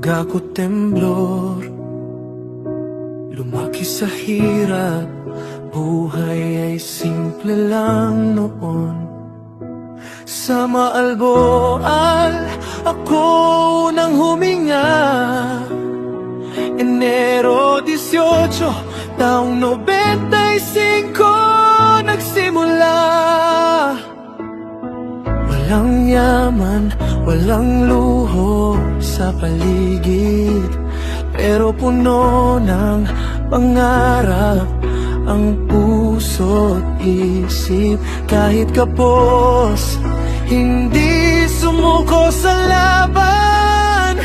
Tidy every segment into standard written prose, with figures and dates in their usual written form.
Gago temblor, lumaki sa hirap. Buhay ay simple lang noon. Sa maalboal, ako nang huminga. Enero 18, taong 95 nagsimula. Walang yaman, walang luho sa paligid, pero puno ng pangarap ang puso't isip. Kahit kapos, hindi sumuko sa laban.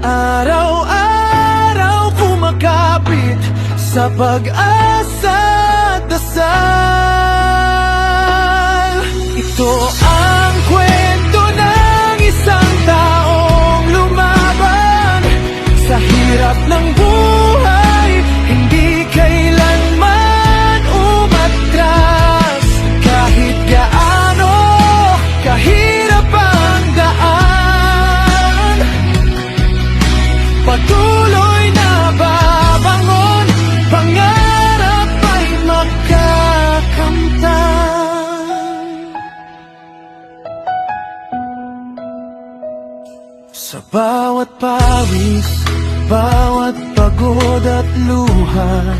Araw-araw kumakapit sa pag-asa at dasal. Ito ang kwento ng isang taong lumaban sa hirap ng buhay, hindi kailanman umatras. Kahit gaano kahirap ang daan, patuloy na babangon, pangarap ay makakamtan. Sa bawat pawis, bawat pagod at luha,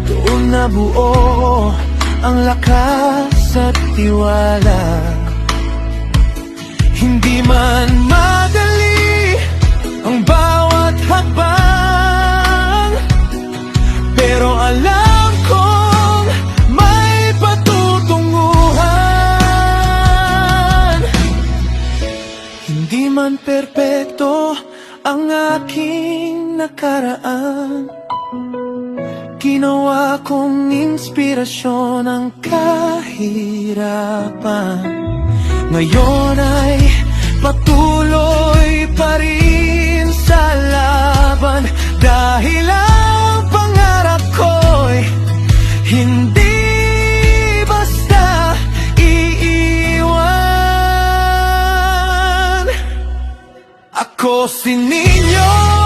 doon nabuo ang lakas at tiwala. Hindi man madali ang bawat hakbang, pero alam kong may patutunguhan. Hindi man perpekto ang aking nakaraan, ginawa kong inspirasyon ang kahirapan. Ngayon ay patuloy pa rin sa laban, dahil ang pangarap ko'y hindi basta iiwan. Ako si Ninyo,